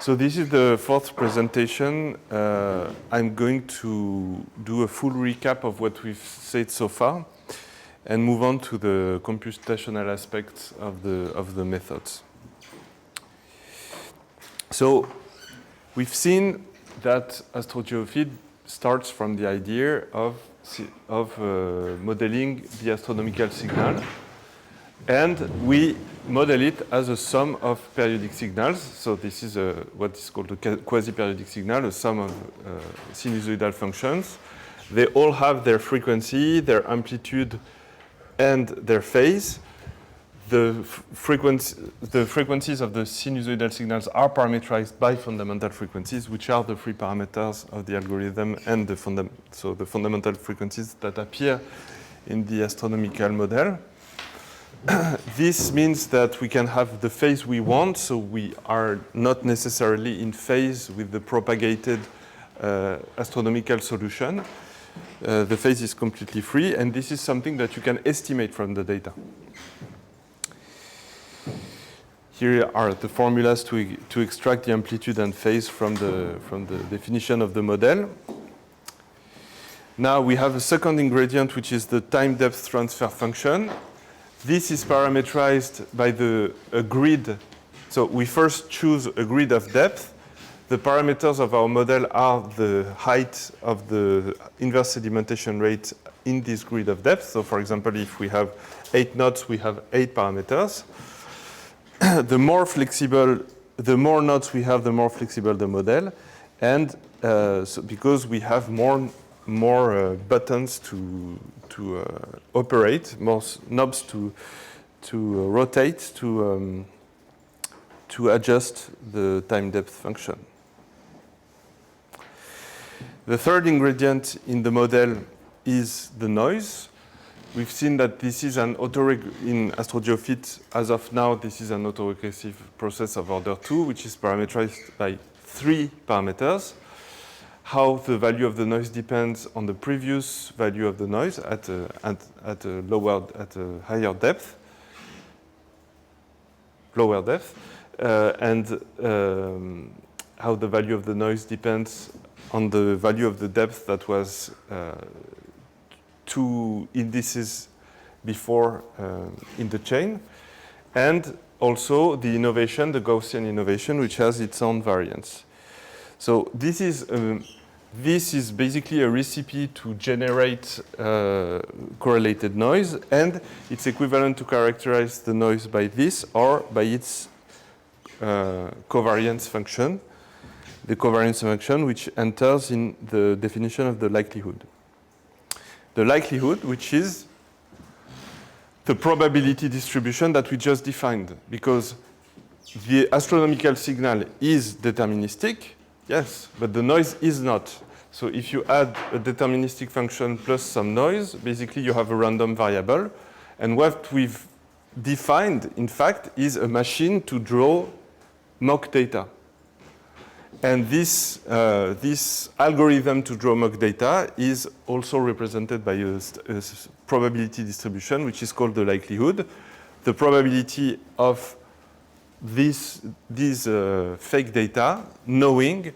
So this is the fourth presentation. I'm going to do a full recap of what we've said so far and move on to the computational aspects of the methods. So we've seen that AstroGeoFit starts from the idea of modeling the astronomical signal, and we model it as a sum of periodic signals. So this is what is called a quasi-periodic signal, a sum of sinusoidal functions. They all have their frequency, their amplitude, and their phase. The frequencies of the sinusoidal signals are parameterized by fundamental frequencies, which are the three parameters of the algorithm and the fundamental frequencies that appear in the astronomical model. This means that we can have the phase we want, so we are not necessarily in phase with the propagated astronomical solution. The phase is completely free, and this is something that you can estimate from the data. Here are the formulas to extract the amplitude and phase from the definition of the model. Now we have a second ingredient, which is the time depth transfer function. This is parameterized by a grid. So we first choose a grid of depth. The parameters of our model are the height of the inverse sedimentation rate in this grid of depth. So for example, if we have 8 knots, we have 8 parameters. The more knots we have, the more flexible the model. And so because we have more buttons to operate, more knobs to rotate, to adjust the time depth function. The third ingredient in the model is the noise. We've seen that this is in AstroGeoFit, as of now, this is an autoregressive process of order 2, which is parameterized by 3 parameters. How the value of the noise depends on the previous value of the noise at a higher depth, lower depth, and how the value of the noise depends on the value of the depth that was 2 indices before in the chain, and also the innovation, the Gaussian innovation, which has its own variance. So this is basically a recipe to generate correlated noise, and it's equivalent to characterize the noise by this or by its covariance function, the covariance function which enters in the definition of the likelihood. The likelihood, which is the probability distribution that we just defined, because the astronomical signal is deterministic. Yes, but the noise is not. So if you add a deterministic function plus some noise, basically you have a random variable. And what we've defined, in fact, is a machine to draw mock data. And this algorithm to draw mock data is also represented by a probability distribution, which is called the likelihood. The probability of these fake data knowing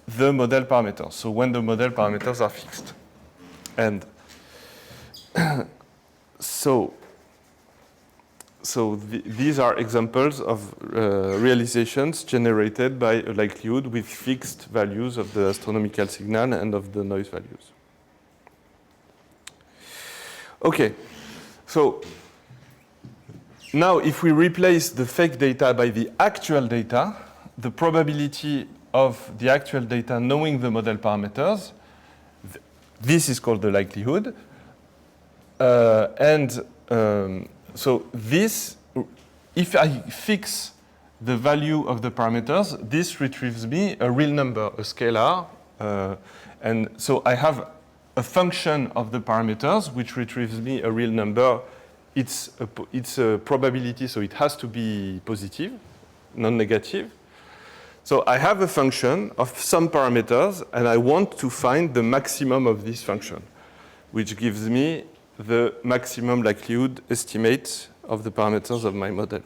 the model parameters. So when the model parameters are fixed. And these are examples of realizations generated by a likelihood with fixed values of the astronomical signal and of the noise values. Okay, so now, if we replace the fake data by the actual data, the probability of the actual data knowing the model parameters, this is called the likelihood. So this, if I fix the value of the parameters, this retrieves me a real number, a scalar. And so I have a function of the parameters, which retrieves me a real number. It's a probability, so it has to be positive, non-negative. So I have a function of some parameters, and I want to find the maximum of this function, which gives me the maximum likelihood estimate of the parameters of my model.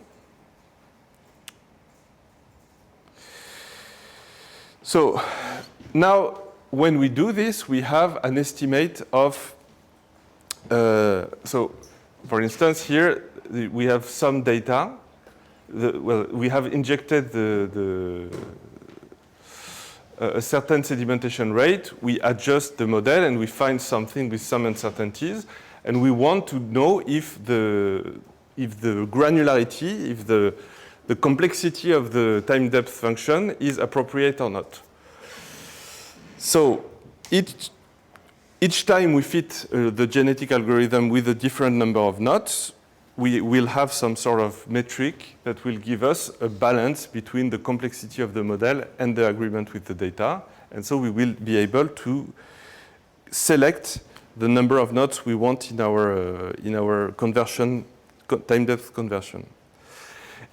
So now, when we do this, we have an estimate of, so for instance, here we have some data. We have injected a certain sedimentation rate. We adjust the model and we find something with some uncertainties. And we want to know if the granularity, if the complexity of the time depth function is appropriate or not. So each time we fit the genetic algorithm with a different number of knots, we will have some sort of metric that will give us a balance between the complexity of the model and the agreement with the data. And so we will be able to select the number of knots we want in our conversion, time depth conversion.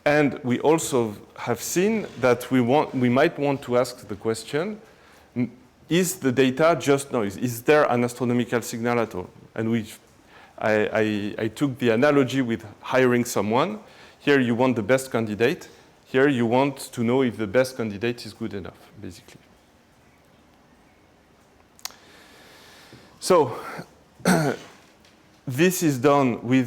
And we also have seen that we might want to ask the question, is the data just noise? Is there an astronomical signal at all? And I took the analogy with hiring someone. Here you want the best candidate. Here you want to know if the best candidate is good enough, basically. So this is done we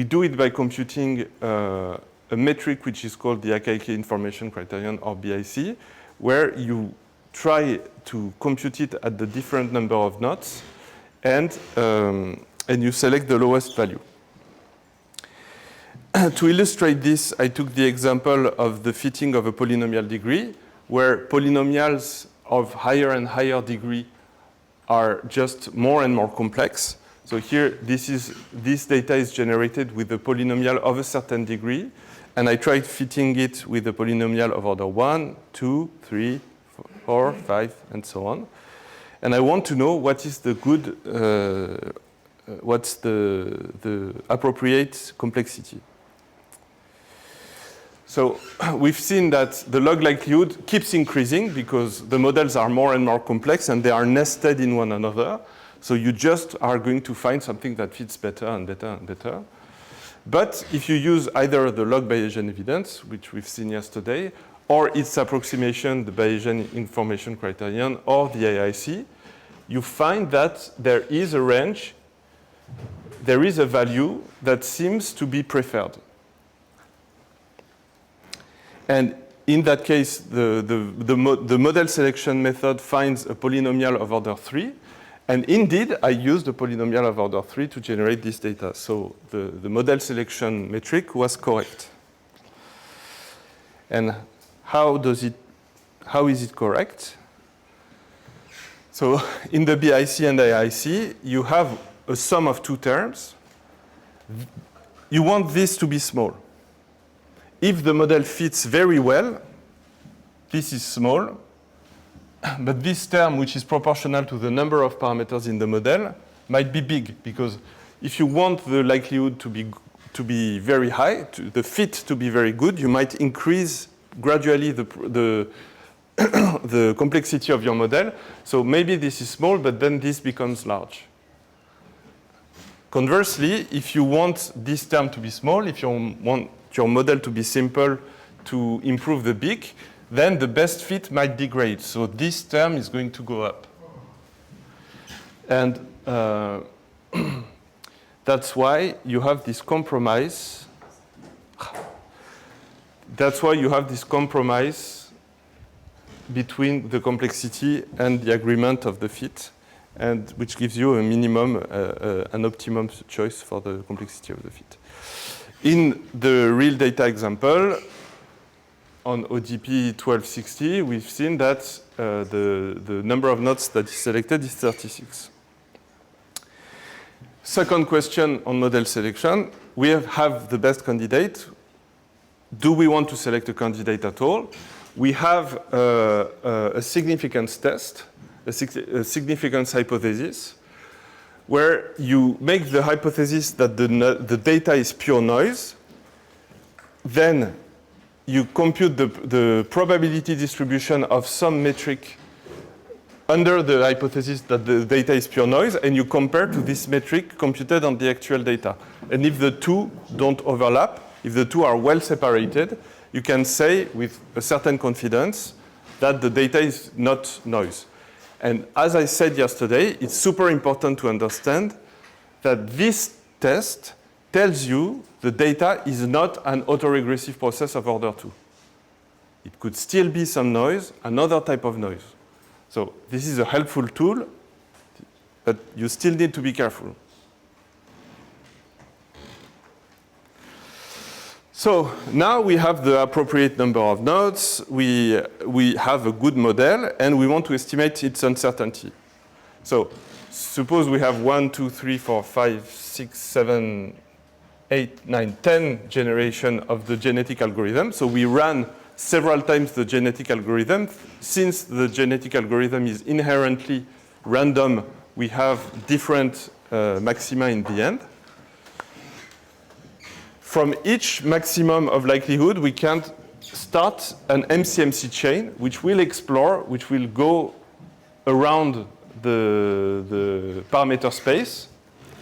do it by computing a metric which is called the Akaike Information Criterion, or BIC, where you try to compute it at the different number of knots, and you select the lowest value. To illustrate this, I took the example of the fitting of a polynomial degree, where polynomials of higher and higher degree are just more and more complex. So here, this data is generated with a polynomial of a certain degree, and I tried fitting it with a polynomial of order 1, 2, 3, 4, 5, and so on. And I want to know what is the good, what's the appropriate complexity. So we've seen that the log likelihood keeps increasing because the models are more and more complex and they are nested in one another. So you just are going to find something that fits better and better and better. But if you use either the log Bayesian evidence, which we've seen yesterday, or its approximation, the Bayesian information criterion, or the AIC, you find that there is a range, there is a value that seems to be preferred. And in that case, the model selection method finds a polynomial of order 3. And indeed, I used a polynomial of order 3 to generate this data. So the model selection metric was correct. And how is it correct? So in the BIC and AIC, you have a sum of two terms. You want this to be small. If the model fits very well, this is small. But this term, which is proportional to the number of parameters in the model, might be big, because if you want the likelihood to be very high, the fit to be very good, you might increase gradually the complexity of your model. So maybe this is small, but then this becomes large. Conversely, if you want this term to be small, if you want your model to be simple to improve the peak, then the best fit might degrade. So this term is going to go up. And that's why you have this compromise. That's why you have this compromise between the complexity and the agreement of the fit, and which gives you a minimum, an optimum choice for the complexity of the fit. In the real data example, on ODP 1260, we've seen that the number of knots that is selected is 36. Second question on model selection, we have the best candidate. Do we want to select a candidate at all? We have a significance test, a significance hypothesis, where you make the hypothesis that the data is pure noise. Then you compute the probability distribution of some metric under the hypothesis that the data is pure noise, and you compare to this metric computed on the actual data. And if the two don't overlap, if the two are well separated, you can say with a certain confidence that the data is not noise. And as I said yesterday, it's super important to understand that this test tells you the data is not an autoregressive process of order 2. It could still be some noise, another type of noise. So this is a helpful tool, but you still need to be careful. So now we have the appropriate number of nodes, we have a good model, and we want to estimate its uncertainty. So suppose we have 1, 2, 3, 4, 5, 6, 7, 8, 9, 10 generation of the genetic algorithm. So we ran several times the genetic algorithm. Since the genetic algorithm is inherently random, we have different maxima in the end. From each maximum of likelihood, we can start an MCMC chain, which will explore, which will go around the parameter space.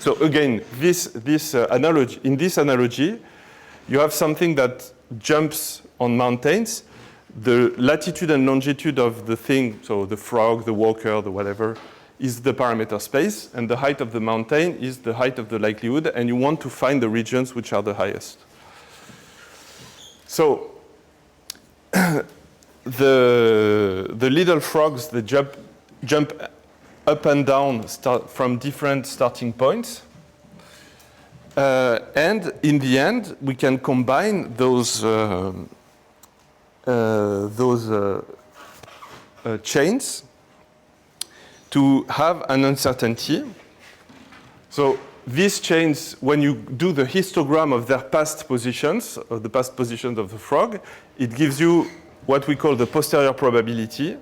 So again, in this analogy, you have something that jumps on mountains. The latitude and longitude of the thing, so the frog, the walker, the whatever, is the parameter space, and the height of the mountain is the height of the likelihood, and you want to find the regions which are the highest. So the little frogs, they jump up and down from different starting points. And in the end, we can combine those chains to have an uncertainty. So these chains, when you do the histogram of their past positions, of the past positions of the frog, it gives you what we call the posterior probability.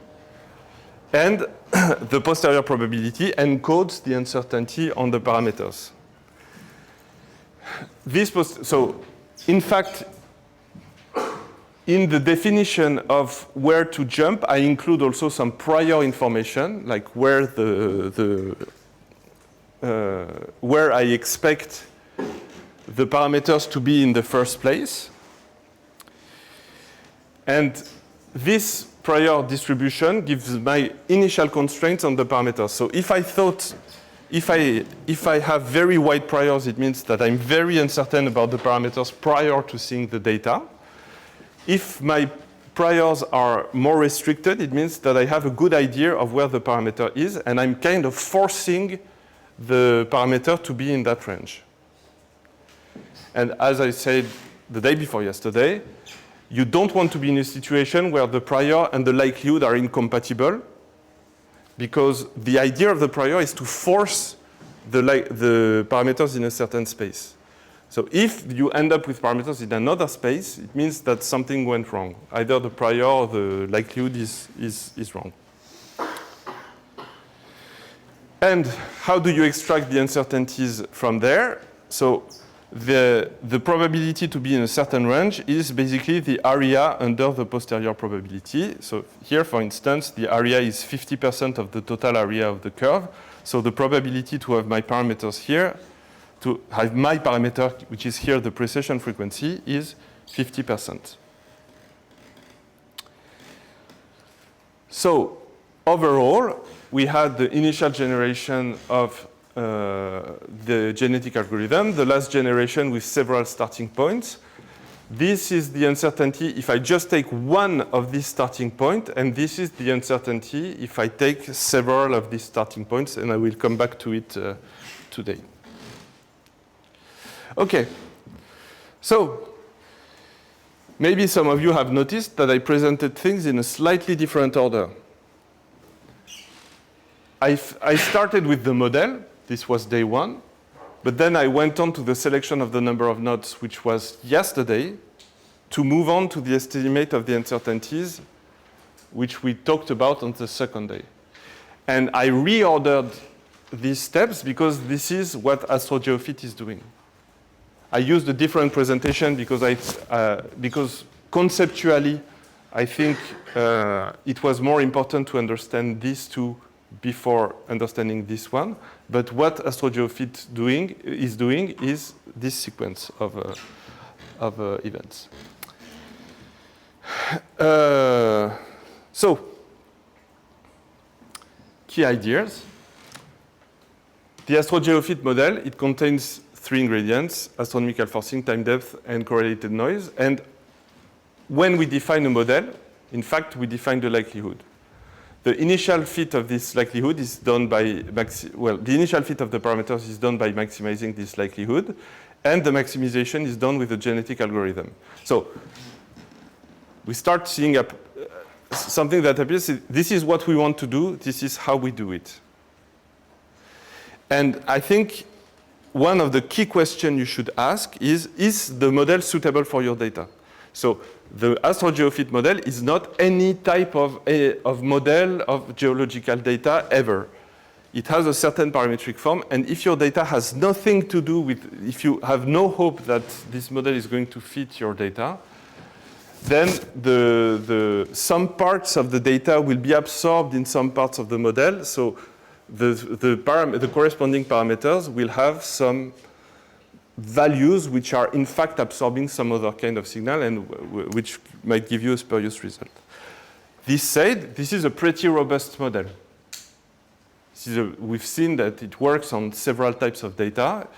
And the posterior probability encodes the uncertainty on the parameters. So in fact, in the definition of where to jump, I include also some prior information, like where where I expect the parameters to be in the first place. And this prior distribution gives my initial constraints on the parameters. So if I have very wide priors, it means that I'm very uncertain about the parameters prior to seeing the data. If my priors are more restricted, it means that I have a good idea of where the parameter is, and I'm kind of forcing the parameter to be in that range. And as I said the day before yesterday, you don't want to be in a situation where the prior and the likelihood are incompatible, because the idea of the prior is to force the parameters in a certain space. So if you end up with parameters in another space, it means that something went wrong. Either the prior or the likelihood is wrong. And how do you extract the uncertainties from there? So the probability to be in a certain range is basically the area under the posterior probability. So here, for instance, the area is 50% of the total area of the curve. So the probability to have my parameters here, to have my parameter, which is here the precession frequency, is 50%. So overall, we had the initial generation of the genetic algorithm, the last generation with several starting points. This is the uncertainty if I just take one of these starting points, and this is the uncertainty if I take several of these starting points, and I will come back to it today. Okay, so maybe some of you have noticed that I presented things in a slightly different order. I started with the model. This was day one. But then I went on to the selection of the number of nodes, which was yesterday, to move on to the estimate of the uncertainties, which we talked about on the second day. And I reordered these steps because this is what AstroGeoFit is doing. I used a different presentation because conceptually, I think it was more important to understand these two before understanding this one. But what AstroGeoFit is doing is this sequence of events. So So, key ideas. The AstroGeoFit model, it contains 3 ingredients: astronomical forcing, time depth, and correlated noise. And when we define a model, in fact, we define the likelihood. The initial fit of this likelihood is done by, the initial fit of the parameters is done by maximizing this likelihood, and the maximization is done with a genetic algorithm. So we start seeing something that appears, this is what we want to do, this is how we do it. And I think one of the key questions you should ask is the model suitable for your data? So the AstroGeoFit model is not any type of model of geological data ever. It has a certain parametric form, and if your data has nothing to do with, if you have no hope that this model is going to fit your data, then some parts of the data will be absorbed in some parts of the model. So the corresponding parameters will have some values which are in fact absorbing some other kind of signal and which might give you a spurious result. This said, this is a pretty robust model. We've seen that it works on several types of data.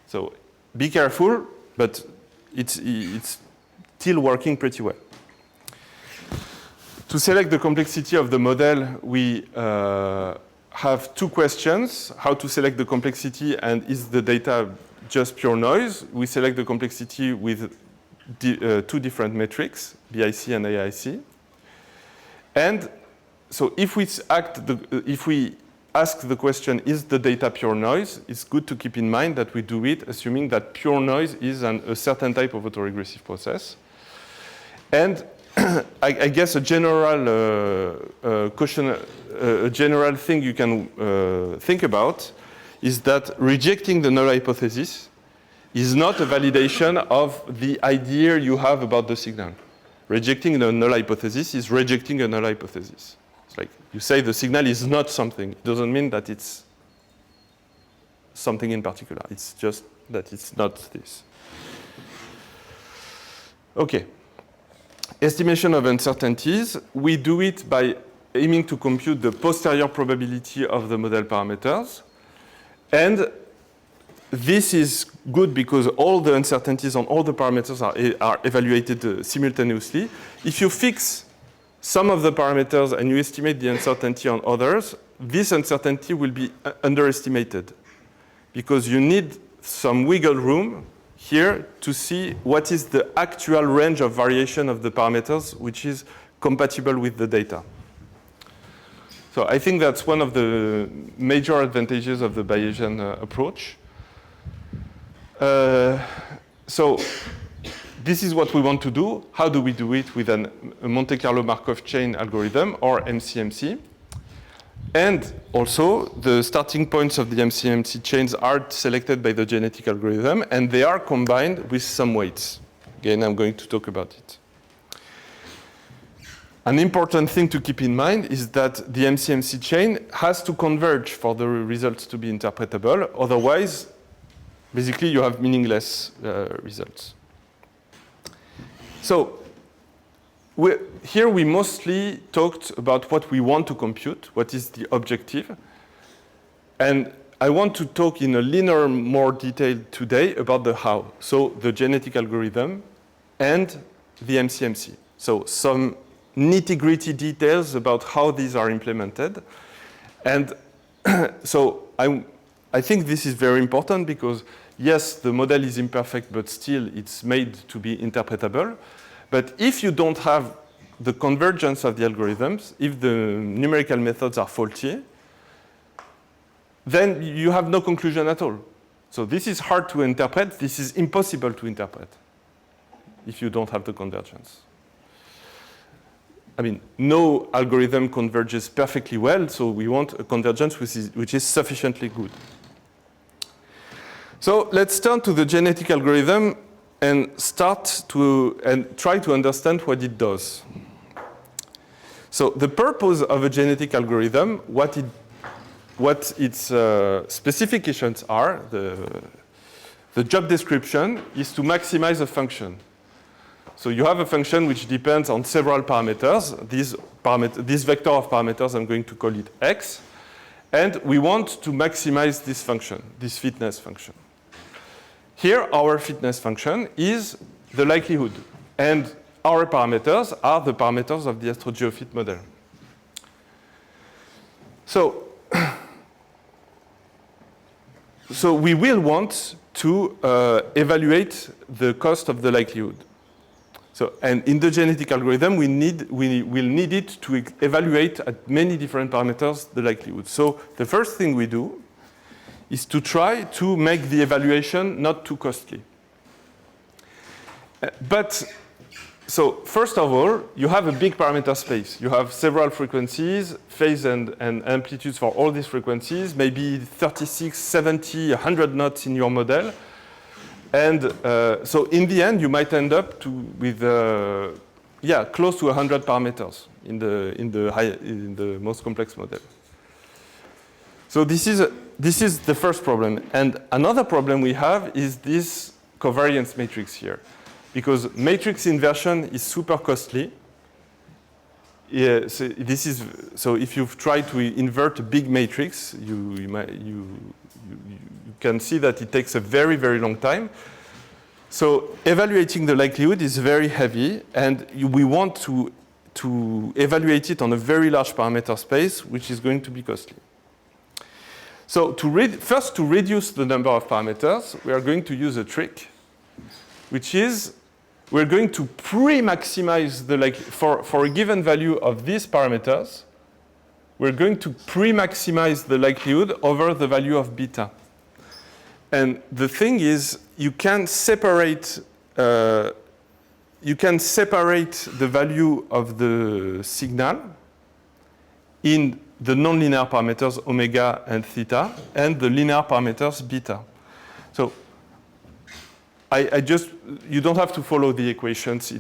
So be careful, but it's still working pretty well. To select the complexity of the model, we have 2 questions: how to select the complexity, and is the data just pure noise? We select the complexity with 2 different metrics, BIC and AIC. And so if we ask the question, is the data pure noise? It's good to keep in mind that we do it assuming that pure noise is a certain type of autoregressive process. And I guess a general thing you can think about is that rejecting the null hypothesis is not a validation of the idea you have about the signal. Rejecting the null hypothesis is rejecting a null hypothesis. It's like you say the signal is not something. It doesn't mean that it's something in particular. It's just that it's not this. Okay. Estimation of uncertainties. We do it by aiming to compute the posterior probability of the model parameters. And this is good because all the uncertainties on all the parameters are evaluated simultaneously. If you fix some of the parameters and you estimate the uncertainty on others, this uncertainty will be underestimated because you need some wiggle room here to see what is the actual range of variation of the parameters which is compatible with the data. So I think that's one of the major advantages of the Bayesian approach. So this is what we want to do. How do we do it with a Monte Carlo Markov chain algorithm or MCMC? And also, the starting points of the MCMC chains are selected by the genetic algorithm, and they are combined with some weights. Again, I'm going to talk about it. An important thing to keep in mind is that the MCMC chain has to converge for the results to be interpretable. Otherwise, basically, you have meaningless results. So here we mostly talked about what we want to compute, what is the objective. And I want to talk in a little more detail today about the how. So the genetic algorithm and the MCMC. So some nitty-gritty details about how these are implemented. And so I think this is very important because, yes, the model is imperfect, but still it's made to be interpretable. But if you don't have the convergence of the algorithms, if the numerical methods are faulty, then you have no conclusion at all. So this is hard to interpret. This is impossible to interpret if you don't have the convergence. I mean, no algorithm converges perfectly well, so we want a convergence which is sufficiently good. So let's turn to the genetic algorithm and try to understand what it does. So the purpose of a genetic algorithm, what its specifications are, the job description is to maximize a function. So you have a function which depends on several parameters. These this vector of parameters, I'm going to call it x. And we want to maximize this function, this fitness function. Here, our fitness function is the likelihood. And our parameters are the parameters of the AstroGeoFit model. So we will want to evaluate the cost of the likelihood. So, and in the genetic algorithm, we will need it to evaluate at many different parameters the likelihood. So the first thing we do is to try to make the evaluation not too costly. So first of all, you have a big parameter space. You have several frequencies, phase and amplitudes for all these frequencies, maybe 36, 70, 100 knots in your model. And so in the end, you might end up with close to 100 parameters in the most complex model. So this is the first problem. And another problem we have is this covariance matrix here. Because matrix inversion is super costly. Yeah, so if you've tried to invert a big matrix, you can see that it takes a very, very long time. So evaluating the likelihood is very heavy, and we want to evaluate it on a very large parameter space, which is going to be costly. So first, to reduce the number of parameters, we are going to use a trick, which is we're going to pre-maximize the for a given value of these parameters, we're going to pre-maximize the likelihood over the value of beta. And the thing is, you can separate the value of the signal in the nonlinear parameters omega and theta and the linear parameters beta. So you don't have to follow the equations.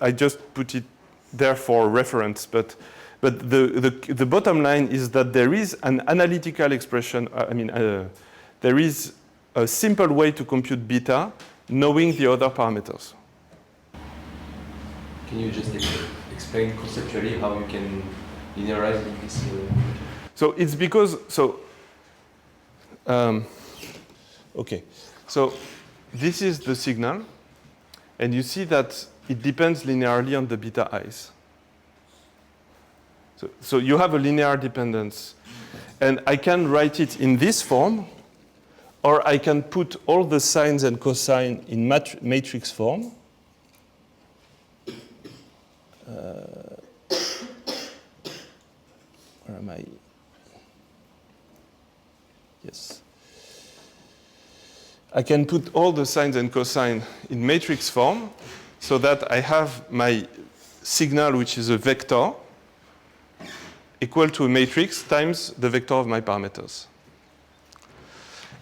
I just put it there for reference. But the bottom line is that there is an analytical expression. There is a simple way to compute beta, knowing the other parameters. Can you just explain conceptually how you can linearize this? So it's because okay. So this is the signal, and you see that it depends linearly on the beta i's. So you have a linear dependence. And I can write it in this form, or I can put all the sines and cosine in matrix form. Where am I? Yes. I can put all the sines and cosine in matrix form so that I have my signal, which is a vector, equal to a matrix times the vector of my parameters.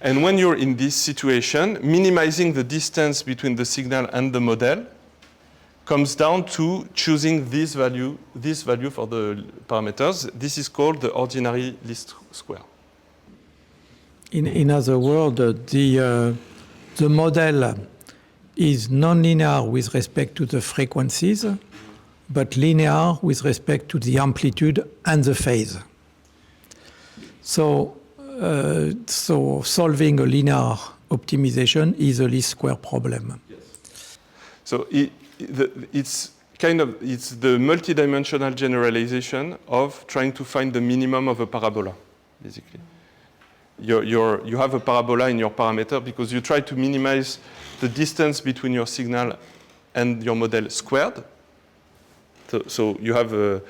And when you're in this situation, minimizing the distance between the signal and the model comes down to choosing this value for the parameters. This is called the ordinary least square. In other words, the model is non-linear with respect to the frequencies, but linear with respect to the amplitude and the phase. So solving a linear optimization is a least square problem. Yes. So it's the multidimensional generalization of trying to find the minimum of a parabola, basically. You have a parabola in your parameter because you try to minimize the distance between your signal and your model squared. So you have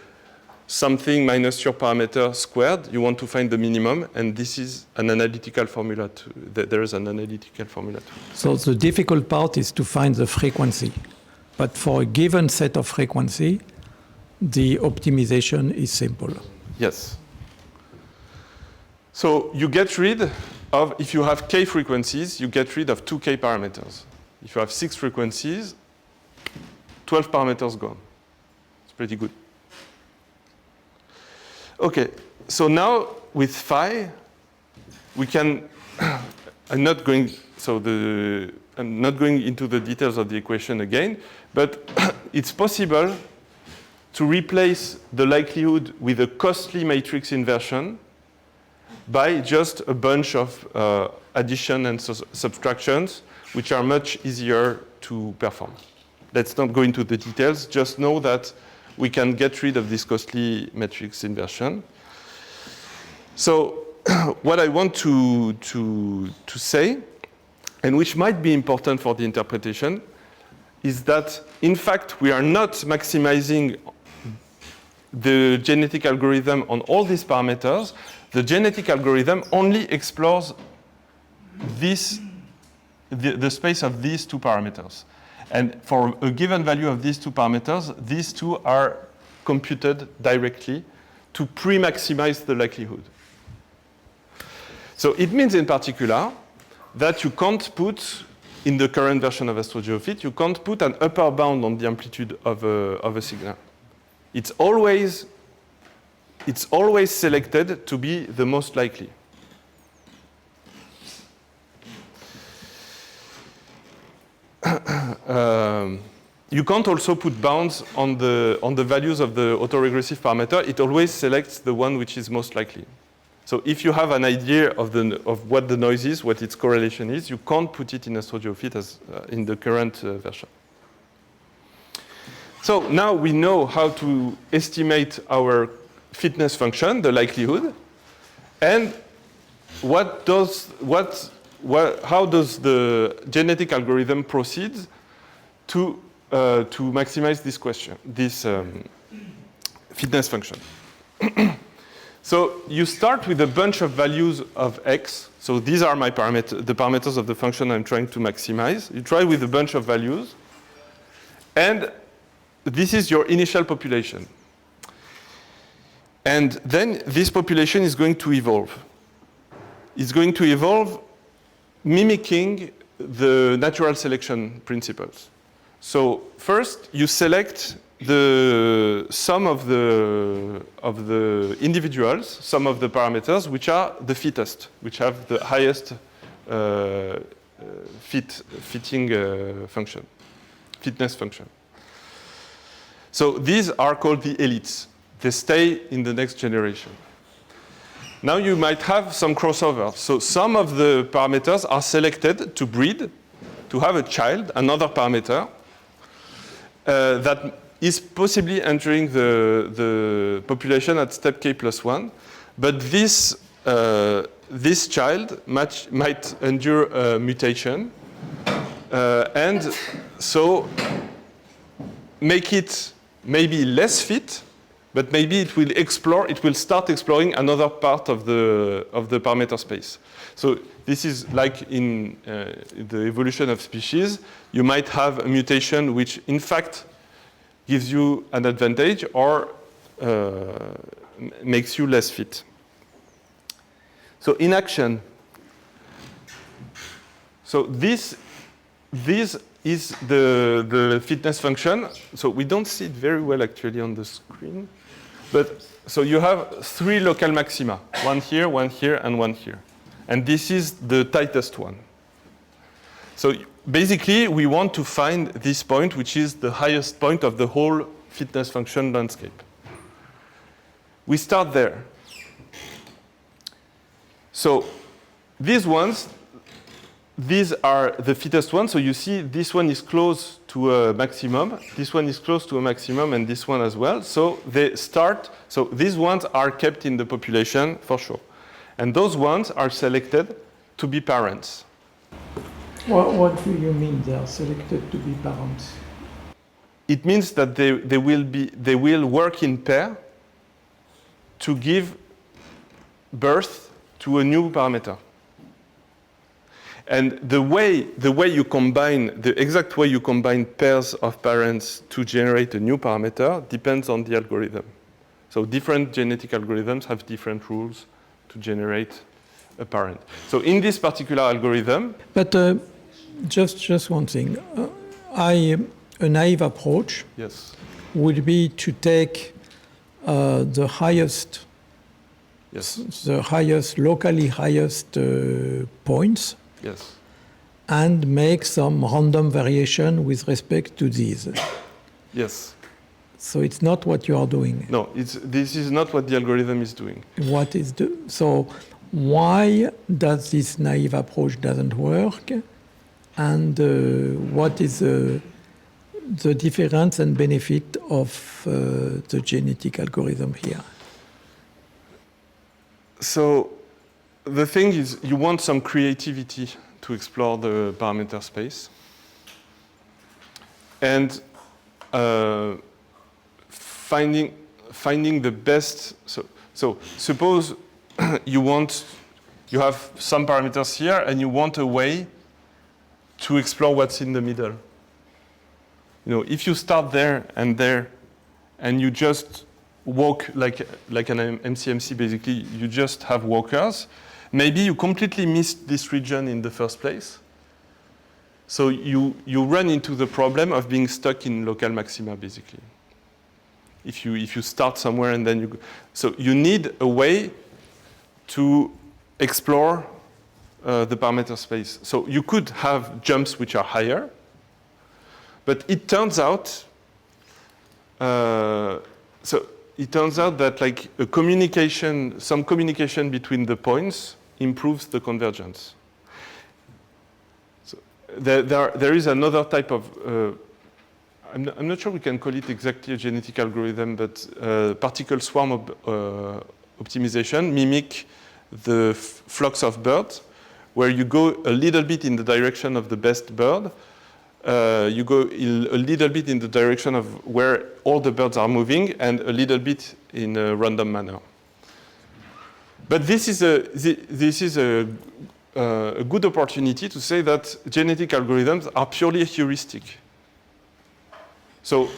something minus your parameter squared. You want to find the minimum, and this is an analytical formula. There is an analytical formula. So the difficult part is to find the frequency. But for a given set of frequency, the optimization is simple. Yes. So you get rid of, if you have k frequencies, you get rid of 2 k parameters. If you have 6 frequencies, 12 parameters gone. It's pretty good. Okay, so now with phi, we can, I'm not going into the details of the equation again, but it's possible to replace the likelihood with a costly matrix inversion by just a bunch of addition and subtractions, which are much easier to perform. Let's not go into the details, just know that we can get rid of this costly matrix inversion. So what I want to say, and which might be important for the interpretation, is that in fact we are not maximizing the genetic algorithm on all these parameters. The genetic algorithm only explores this, the space of these two parameters. And for a given value of these two parameters, these two are computed directly to pre-maximize the likelihood. So it means in particular that you can't put, in the current version of AstroGeoFit, you can't put an upper bound on the amplitude of a signal. It's always selected to be the most likely. You can't also put bounds on the values of the autoregressive parameter. It always selects the one which is most likely. So if you have an idea of what the noise is, what its correlation is, you can't put it in AstroGeoFit as in the current version. So now we know how to estimate our fitness function, the likelihood, and how does the genetic algorithm proceed to maximize this fitness function. So you start with a bunch of values of x. So these are the parameters of the function I'm trying to maximize. You try with a bunch of values, and this is your initial population. And then this population is going to evolve. It's going to evolve mimicking the natural selection principles. So first, you select the sum of the individuals, sum of the parameters, which are the fittest, which have the highest fitness function. So these are called the elites. They stay in the next generation. Now you might have some crossover. So some of the parameters are selected to breed, to have a child, another parameter, that is possibly entering the population at step k plus 1. But this child might endure a mutation, and so make it maybe less fit, but maybe it will start exploring another part of the parameter space. So this is like in the evolution of species. You might have a mutation which in fact gives you an advantage or makes you less fit. So in action, so this is the fitness function. So we don't see it very well actually on the screen. But so you have 3 local maxima, one here, and one here. And this is the tightest one. So basically, we want to find this point, which is the highest point of the whole fitness function landscape. We start there. So these are the fittest ones. So you see this one is close to a maximum, this one is close to a maximum, and this one as well. So they start, so these ones are kept in the population for sure. And those ones are selected to be parents. What do you mean they are selected to be parents? It means that they will work in pair to give birth to a new parameter. And the exact way you combine pairs of parents to generate a new parameter depends on the algorithm. So different genetic algorithms have different rules to generate a parent. So in this particular algorithm... But just one thing. A naive approach would be to take the highest, locally highest points, and make some random variation with respect to these. Yes. So it's not what you are doing. No, this is not what the algorithm is doing. So why does this naive approach doesn't work? And what is the difference and benefit of the genetic algorithm here? So the thing is, you want some creativity to explore the parameter space. And finding the best, so suppose you have some parameters here and you want a way to explore what's in the middle. You know, if you start there, and you just walk like an MCMC, basically, you just have walkers, maybe you completely missed this region in the first place. So you run into the problem of being stuck in local maxima, basically. If you start somewhere and then you go. So you need a way to explore the parameter space. So you could have jumps which are higher, but it turns out that like some communication between the points improves the convergence. So there is another type of I'm not sure we can call it exactly a genetic algorithm, but particle swarm optimization mimic the flocks of birds, where you go a little bit in the direction of the best bird, you go a little bit in the direction of where all the birds are moving, and a little bit in a random manner. But this is a good opportunity to say that genetic algorithms are purely heuristic. So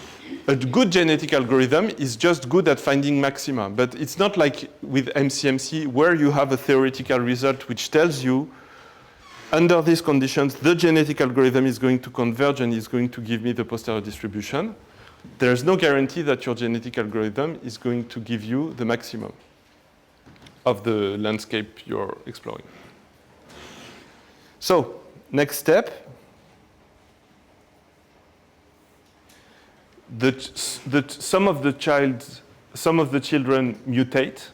a good genetic algorithm is just good at finding maxima, but it's not like with MCMC where you have a theoretical result which tells you under these conditions, the genetic algorithm is going to converge and is going to give me the posterior distribution. There's no guarantee that your genetic algorithm is going to give you the maximum of the landscape you're exploring. So, next step. Some of the children mutate.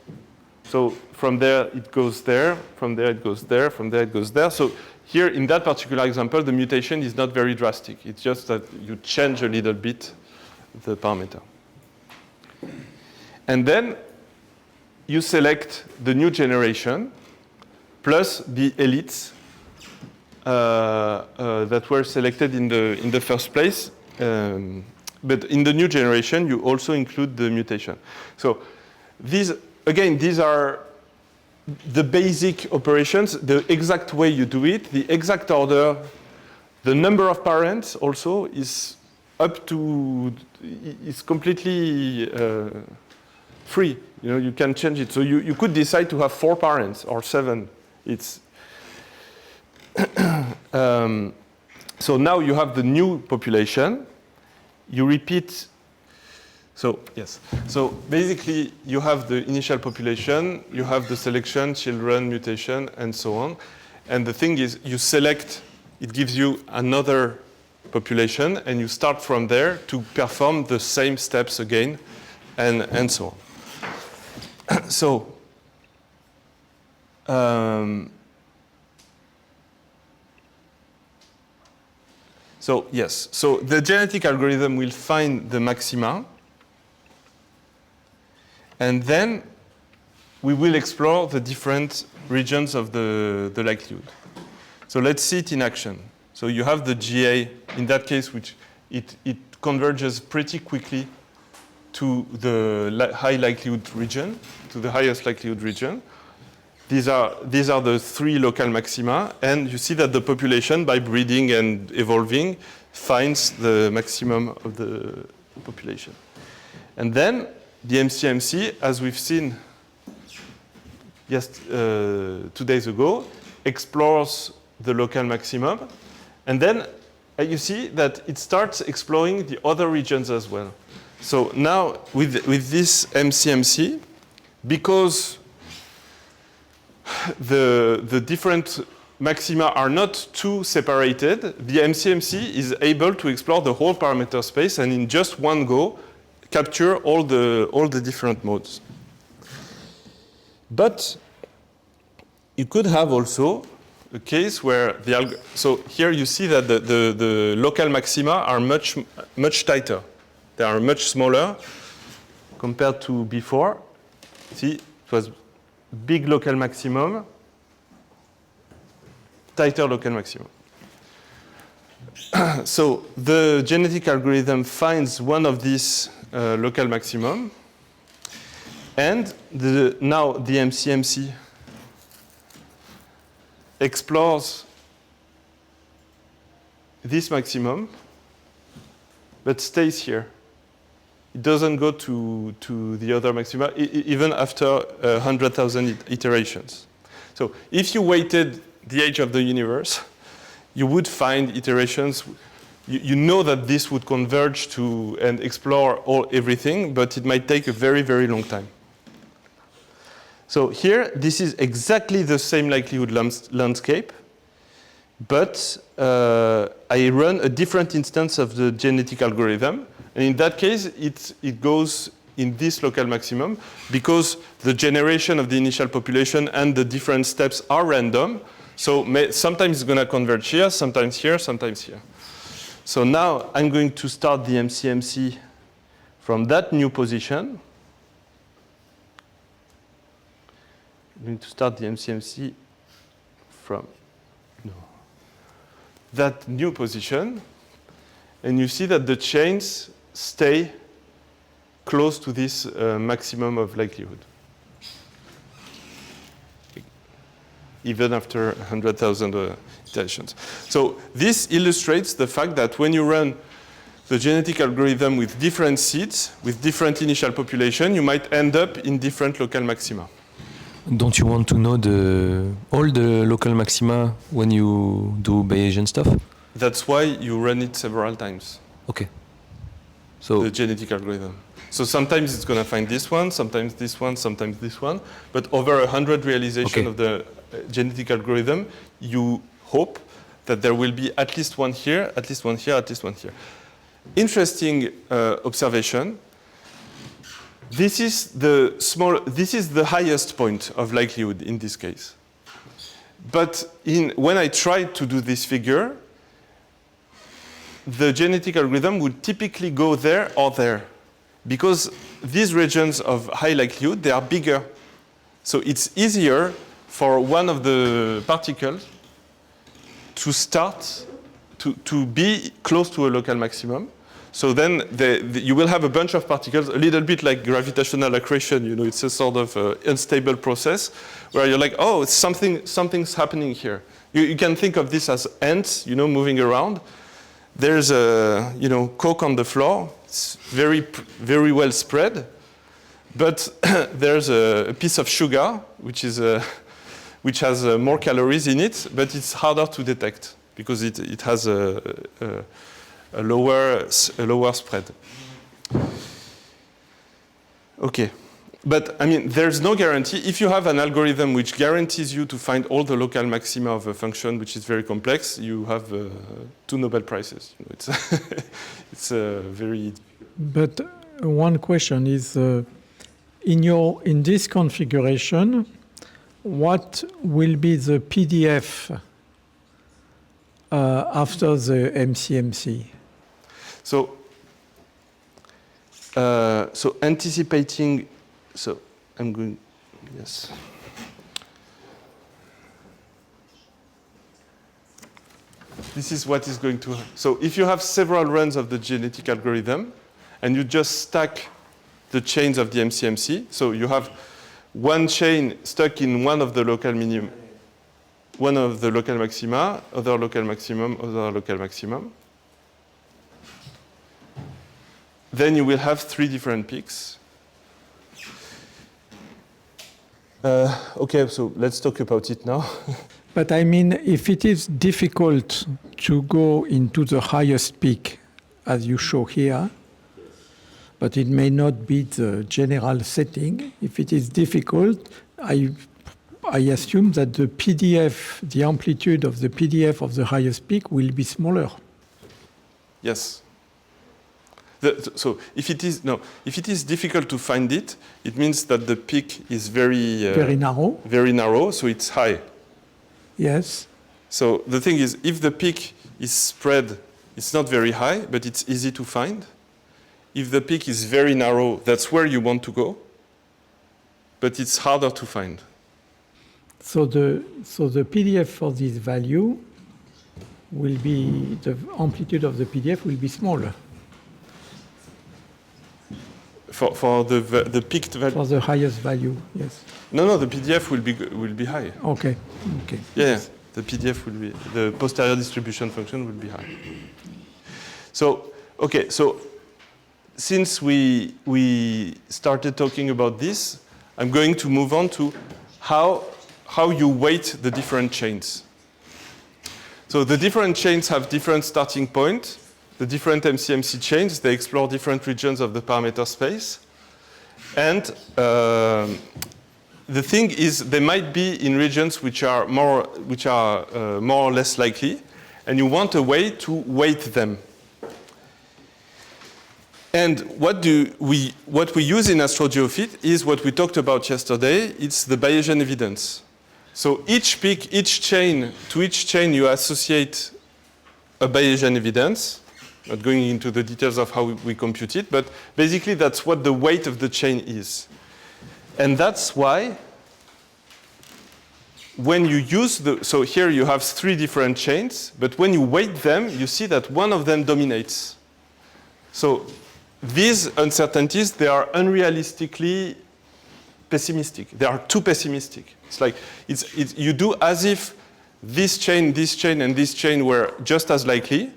So from there it goes there, from there it goes there, from there it goes there. So here in that particular example, the mutation is not very drastic. It's just that you change a little bit the parameter. And then you select the new generation plus the elites that were selected in the first place. But in the new generation, you also include the mutation. So these are the basic operations, the exact way you do it, the exact order. The number of parents also is completely free. You know, you can change it. So you could decide to have 4 parents or 7. So now you have the new population. You repeat. So yes. So basically, you have the initial population, you have the selection, children, mutation, and so on. And the thing is, you select. It gives you another population, and you start from there to perform the same steps again, and so on. So yes, so the genetic algorithm will find the maxima, and then we will explore the different regions of the likelihood. So let's see it in action. So you have the GA, in that case, which it converges pretty quickly to the high likelihood region, to the highest likelihood region. These are the 3 local maxima, and you see that the population, by breeding and evolving, finds the maximum of the population. And then the MCMC, as we've seen 2 days ago, explores the local maximum, and then you see that it starts exploring the other regions as well. So now with this MCMC, because the different maxima are not too separated, the MCMC is able to explore the whole parameter space and in just one go capture all the different modes. But you could have also a case where so here you see that the local maxima are much tighter. They are much smaller compared to before. See, it was big local maximum, tighter local maximum. So the genetic algorithm finds one of these local maximum, and now the MCMC explores this maximum, but stays here. It doesn't go to the other maxima, even after 100,000 iterations. So if you waited the age of the universe, you would find iterations. You know that this would converge to and explore everything, but it might take a very, very long time. So here, this is exactly the same likelihood landscape, but I run a different instance of the genetic algorithm. And in that case, it goes in this local maximum because the generation of the initial population and the different steps are random. So sometimes it's going to converge here, sometimes here, sometimes here. So now I'm going to start the MCMC from that new position. I'm going to start the MCMC from that new position. And you see that the chains stay close to this maximum of likelihood, even after 100,000 iterations. So this illustrates the fact that when you run the genetic algorithm with different seeds, with different initial population, you might end up in different local maxima. Don't you want to know all the local maxima when you do Bayesian stuff? That's why you run it several times. Okay. So the genetic algorithm. So sometimes it's going to find this one, sometimes this one, sometimes this one. But over 100 realization of the genetic algorithm, you hope that there will be at least one here, at least one here, at least one here. Interesting observation. This is the highest point of likelihood in this case. But when I tried to do this figure, the genetic algorithm would typically go there or there, because these regions of high likelihood, they are bigger. So it's easier for one of the particles to start to be close to a local maximum. So then you will have a bunch of particles, a little bit like gravitational accretion. You know, it's a sort of unstable process where you're like, oh, something's happening here. You can think of this as ants, moving around. There's a, coke on the floor. It's very, very well spread. But there's a piece of sugar, which has more calories in it, but it's harder to detect because it has a lower spread. Okay. But, there's no guarantee. If you have an algorithm which guarantees you to find all the local maxima of a function which is very complex, you have 2 Nobel Prizes. It's very... But one question is, in this configuration, what will be the PDF after the MCMC? So anticipating... So I'm going, yes. This is what is going to happen. So if you have several runs of the genetic algorithm, and you just stack the chains of the MCMC, so you have one chain stuck in one of the local minimum, one of the local maxima, other local maximum, other local maximum. Then you will have 3 different peaks. Okay, so let's talk about it now. But if it is difficult to go into the highest peak, as you show here, but it may not be the general setting, if it is difficult, I assume that the PDF, the amplitude of the PDF of the highest peak will be smaller. Yes. So if it is difficult to find it, it means that the peak is very narrow, so it's high. Yes. So the thing is, if the peak is spread, it's not very high, but it's easy to find. If the peak is very narrow, that's where you want to go, but it's harder to find. So the PDF for this value will be, the amplitude of the PDF will be smaller. For the peaked value? For the highest value, yes. No, the PDF will be high. Okay. Yeah, the PDF will be, the posterior distribution function will be high. So, okay, so since we started talking about this, I'm going to move on to how you weight the different chains. So the different chains have different starting points. The different MCMC chains, they explore different regions of the parameter space. And the thing is, they might be in regions which are more or less likely, and you want a way to weight them. And what we use in AstroGeoFit is what we talked about yesterday. It's the Bayesian evidence. So each peak, to each chain you associate a Bayesian evidence. Not going into the details of how we compute it, but basically that's what the weight of the chain is. And that's why when you use so here you have 3 different chains, but when you weight them, you see that one of them dominates. So these uncertainties, they are unrealistically pessimistic. They are too pessimistic. It's like, you do as if this chain, and this chain were just as likely,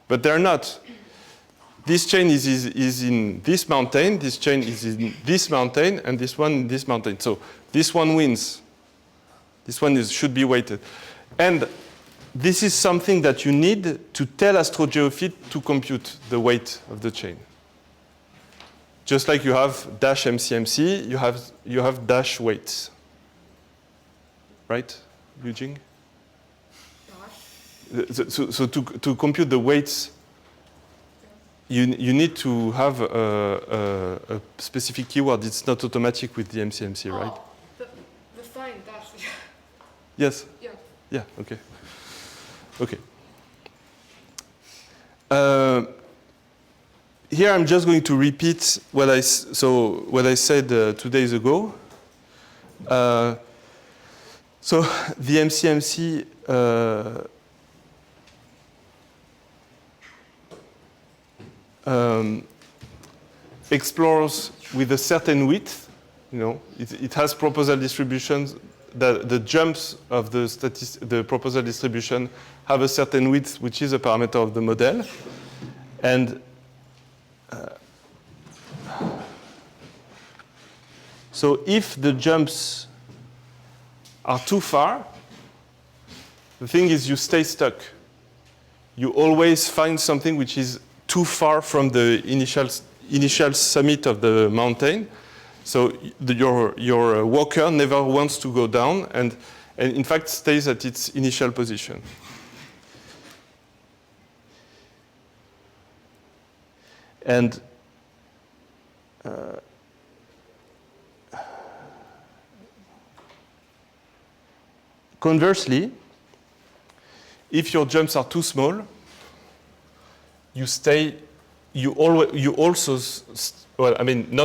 but they're not. This chain is in this mountain, this chain is in this mountain, and this one in this mountain. So this one wins. This one should be weighted. And this is something that you need to tell AstroGeoFit to compute the weight of the chain. Just like you have dash MCMC, you have dash weights. Right, Eugene? So to compute the weights, you need to have a specific keyword. It's not automatic with the MCMC, right? The sign dash. Yes? Yeah. Yeah, okay. Okay. Here I'm just going to repeat what I said 2 days ago. So the MCMC explores with a certain width. It has proposal distributions. The jumps of the proposal distribution have a certain width, which is a parameter of the model. And so if the jumps are too far, the thing is you stay stuck. You always find something which is too far from the initial summit of the mountain. So your walker never wants to go down and in fact stays at its initial position. And conversely, if your jumps are too small, not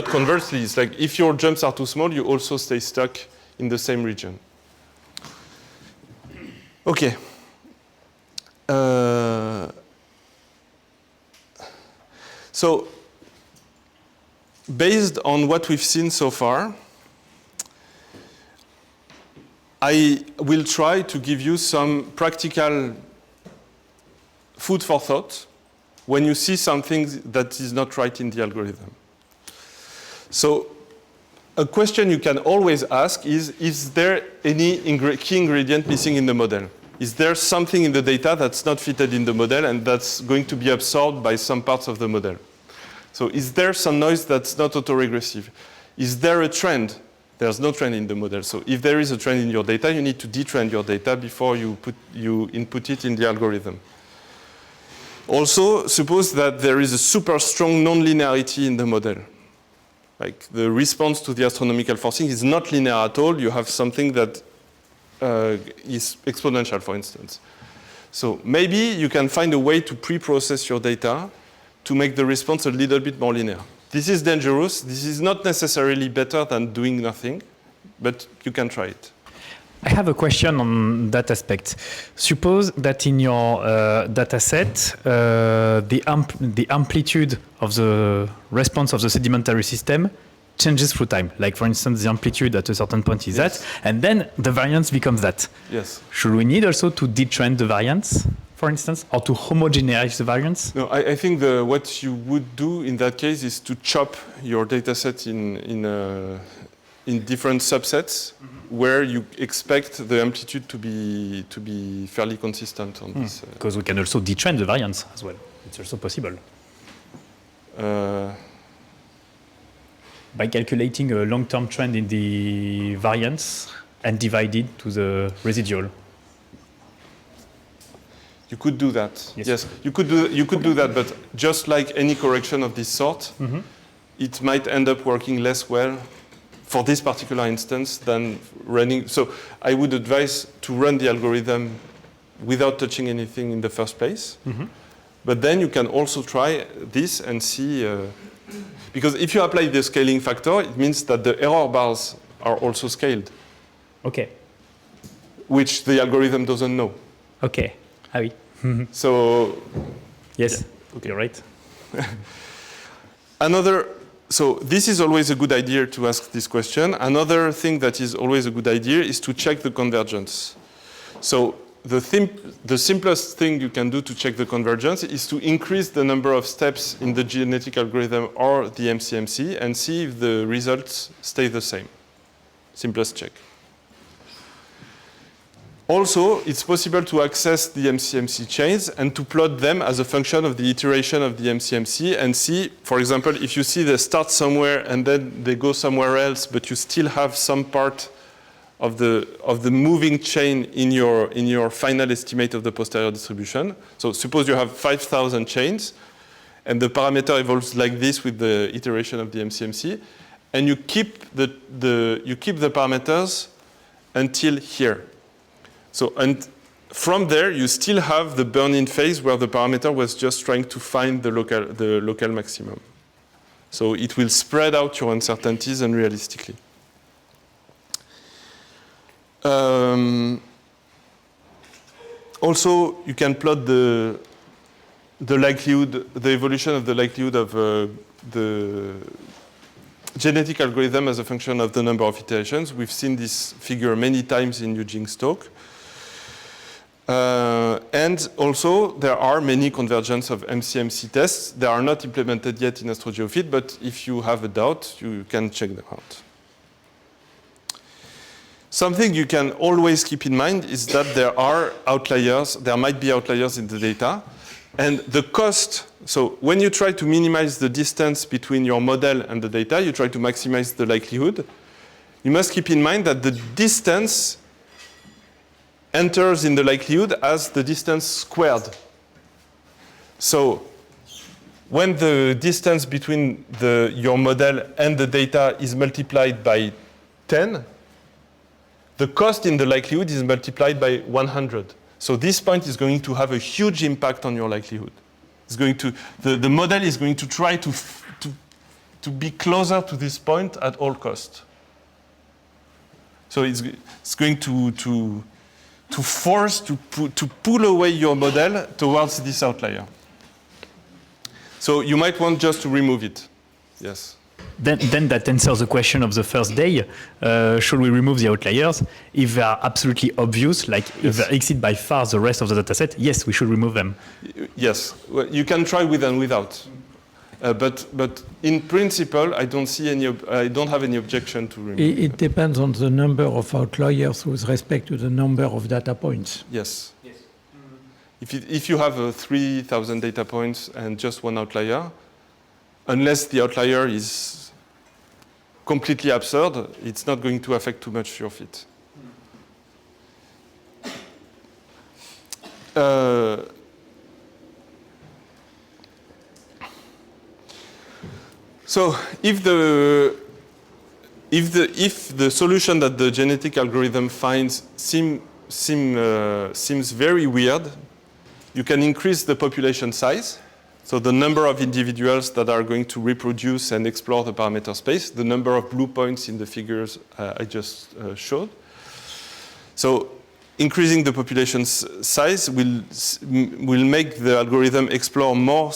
conversely, it's like if your jumps are too small, you also stay stuck in the same region. Okay. So, based on what we've seen so far, I will try to give you some practical food for thought when you see something that is not right in the algorithm. So a question you can always ask is there any key ingredient missing in the model? Is there something in the data that's not fitted in the model and that's going to be absorbed by some parts of the model? So is there some noise that's not autoregressive? Is there a trend? There's no trend in the model. So if there is a trend in your data, you need to detrend your data before you input it in the algorithm. Also, suppose that there is a super strong non-linearity in the model. Like the response to the astronomical forcing is not linear at all. You have something that is exponential, for instance. So maybe you can find a way to pre-process your data to make the response a little bit more linear. This is dangerous. This is not necessarily better than doing nothing, but you can try it. I have a question on that aspect. Suppose that in your data set, the amplitude of the response of the sedimentary system changes through time. Like, for instance, the amplitude at a certain point is that, and then the variance becomes that. Yes. Should we need also to detrend the variance, for instance, or to homogeneize the variance? No, I think what you would do in that case is to chop your data set in different subsets where you expect the amplitude to be fairly consistent on this. Because we can also detrend the variance as well. It's also possible. By calculating a long-term trend in the variance and divide it to the residual. You could do that. Yes. You could do that, but just like any correction of this sort, it might end up working less well for this particular instance than running. So I would advise to run the algorithm without touching anything in the first place. But then you can also try this and see, because if you apply the scaling factor, it means that the error bars are also scaled. Okay. Which the algorithm doesn't know. Okay. Ah oui. So. Yes. Yeah. Okay. You're right. So this is always a good idea to ask this question. Another thing that is always a good idea is to check the convergence. So the simplest thing you can do to check the convergence is to increase the number of steps in the genetic algorithm or the MCMC and see if the results stay the same. Simplest check. Also, it's possible to access the MCMC chains and to plot them as a function of the iteration of the MCMC and see, for example, if you see they start somewhere and then they go somewhere else, but you still have some part of the moving chain in your final estimate of the posterior distribution. So suppose you have 5,000 chains and the parameter evolves like this with the iteration of the MCMC, and you keep the parameters until here. So, and from there, you still have the burn-in phase where the parameter was just trying to find the local maximum. So it will spread out your uncertainties unrealistically. Also, you can plot the likelihood, the evolution of the likelihood of the genetic algorithm as a function of the number of iterations. We've seen this figure many times in Eugene's talk. And also, there are many convergence of MCMC tests. They are not implemented yet in AstroGeoFit, but if you have a doubt, you can check them out. Something you can always keep in mind is that there are outliers. There might be outliers in the data. And the cost, so when you try to minimize the distance between your model and the data, you try to maximize the likelihood. You must keep in mind that the distance enters in the likelihood as the distance squared. So when the distance between your model and the data is multiplied by 10, the cost in the likelihood is multiplied by 100. So this point is going to have a huge impact on your likelihood. It's going to, the model is going to try to be closer to this point at all costs. So it's going to force to pull away your model towards this outlier. So you might want just to remove it. Yes. Then that answers the question of the first day. Should we remove the outliers? If they are absolutely obvious, like if they exceed by far the rest of the dataset, yes, we should remove them. Yes. Well, you can try with and without. But in principle, I don't have any objection to remove them. It depends on the number of outliers with respect to the number of data points. Yes. If you have 3,000 data points and just one outlier, unless the outlier is completely absurd, it's not going to affect too much your fit. So if the solution that the genetic algorithm finds seems very weird, you can increase the population size. So the number of individuals that are going to reproduce and explore the parameter space, the number of blue points in the figures I just showed. So increasing the population size will make the algorithm explore more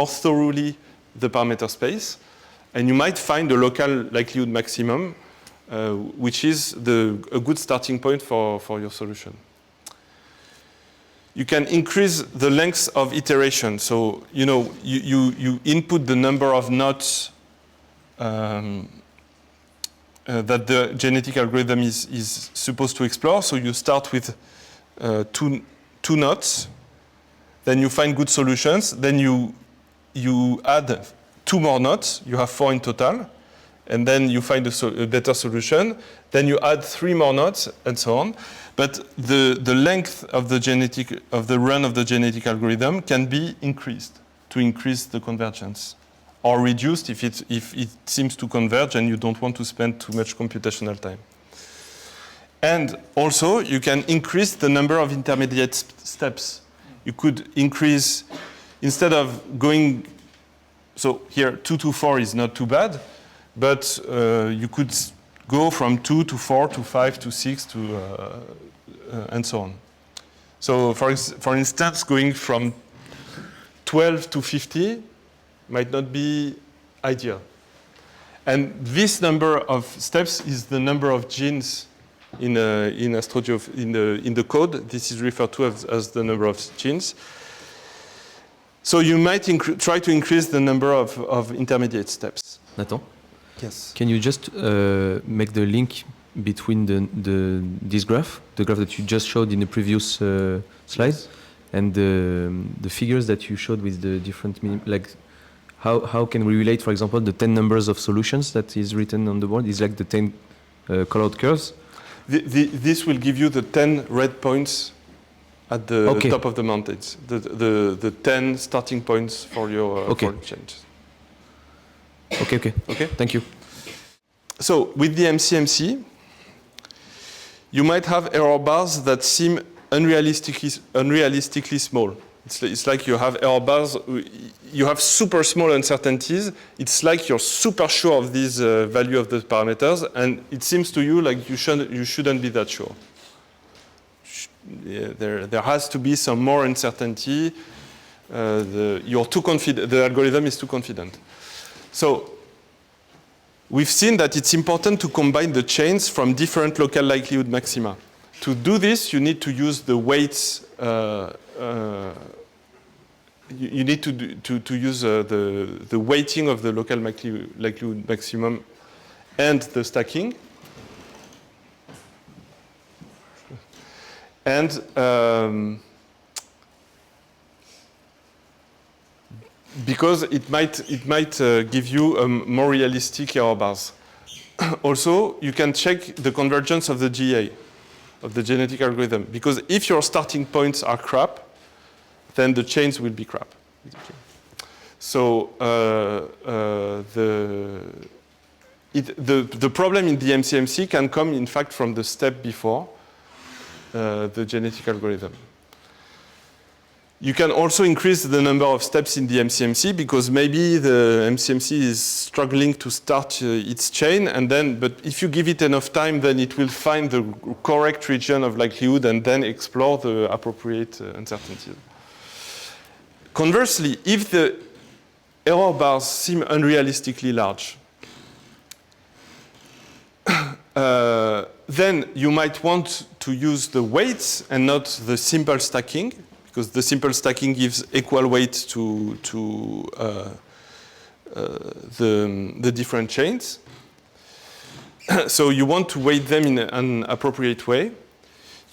thoroughly the parameter space, and you might find a local likelihood maximum, which is a good starting point for your solution. You can increase the length of iteration. So you input the number of nodes that the genetic algorithm is supposed to explore. So you start with two nodes, then you find good solutions, then you add 2 more nodes, you have 4 in total, and then you find a better solution, then you add 3 more nodes, and so on. But the length of the run of the genetic algorithm can be increased to increase the convergence, or reduced if it seems to converge and you don't want to spend too much computational time. And also, you can increase the number of intermediate steps. You could increase, instead of going, so here 2 to 4 is not too bad, but you could go from 2 to 4 to 5 to 6 to and so on. So for instance, going from 12 to 50 might not be ideal. And this number of steps is the number of genes in the code. This is referred to as the number of genes. So you might try to increase the number of intermediate steps. Nathan? Yes. Can you just make the link between this graph, the graph that you just showed in the previous slide, and the figures that you showed with the different, how can we relate, for example, the 10 numbers of solutions that is written on the board is like the 10 colored curves? This will give you the 10 red points at the top of the mountains, the 10 starting points for your changes. Okay. Thank you. So with the MCMC, you might have error bars that seem unrealistically small. It's like you have error bars, you have super small uncertainties. It's like you're super sure of this value of the parameters, and it seems to you like you shouldn't be that sure. There has to be some more uncertainty. You're too confident. The algorithm is too confident. So we've seen that it's important to combine the chains from different local likelihood maxima. To do this, you need to use the weights. You need to use the weighting of the local likelihood maximum and the stacking. And because it might give you more realistic error bars. Also, you can check the convergence of the GA, of the genetic algorithm, because if your starting points are crap, then the chains will be crap. So the problem in the MCMC can come, in fact, from the step before the genetic algorithm. You can also increase the number of steps in the MCMC because maybe the MCMC is struggling to start its chain, but if you give it enough time, then it will find the correct region of likelihood and then explore the appropriate uncertainty. Conversely, if the error bars seem unrealistically large, then you might want to use the weights and not the simple stacking, because the simple stacking gives equal weight to the different chains. So you want to weight them in an appropriate way.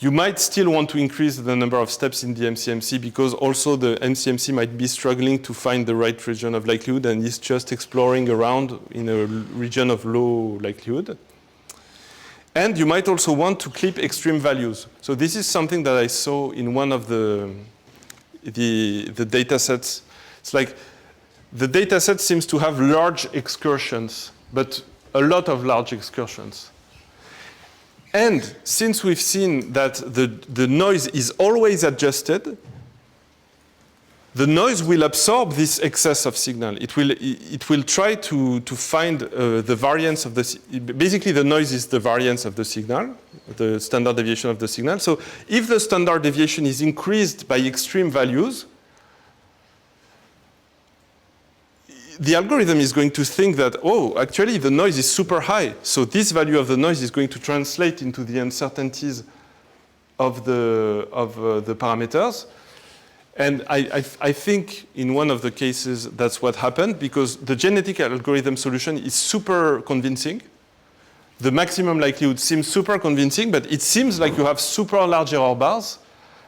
You might still want to increase the number of steps in the MCMC because also the MCMC might be struggling to find the right region of likelihood and is just exploring around in a region of low likelihood. And you might also want to clip extreme values. So this is something that I saw in one of the data sets. It's like the data set seems to have large excursions, but a lot of large excursions. And since we've seen that the noise is always adjusted, the noise will absorb this excess of signal. It will try to find the variance of basically the noise is the variance of the signal, the standard deviation of the signal. So if the standard deviation is increased by extreme values, the algorithm is going to think that, oh, actually the noise is super high. So this value of the noise is going to translate into the uncertainties of the parameters. And I think in one of the cases that's what happened, because the genetic algorithm solution is super convincing. The maximum likelihood seems super convincing, but it seems like you have super large error bars.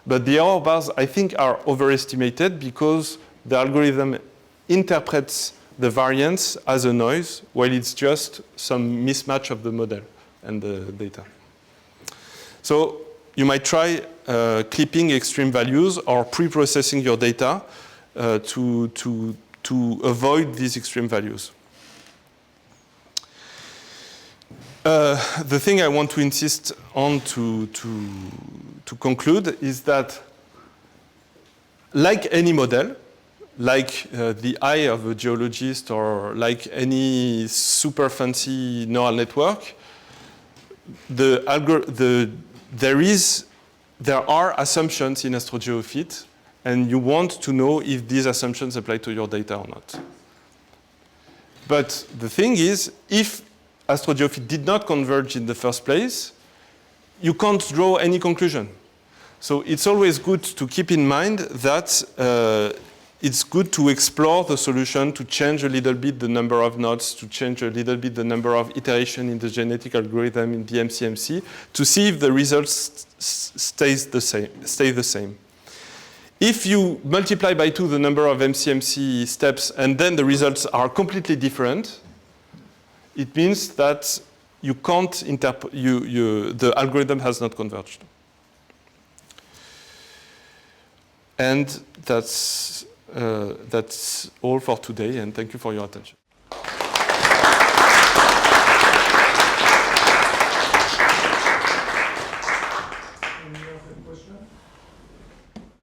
But the error bars, I think, are overestimated because the algorithm interprets the variance as a noise, while it's just some mismatch of the model and the data. So you might try clipping extreme values or pre-processing your data to avoid these extreme values. The thing I want to insist on to conclude is that, like any model, like the eye of a geologist or like any super fancy neural network, there are assumptions in AstroGeoFit, and you want to know if these assumptions apply to your data or not. But the thing is, if AstroGeoFit did not converge in the first place, you can't draw any conclusion. So it's always good to keep in mind that it's good to explore the solution, to change a little bit the number of nodes, to change a little bit the number of iterations in the genetic algorithm in the MCMC, to see if the results stay the same. If you multiply by 2 the number of MCMC steps and then the results are completely different, it means that you can't the algorithm has not converged. And that's all for today, and thank you for your attention.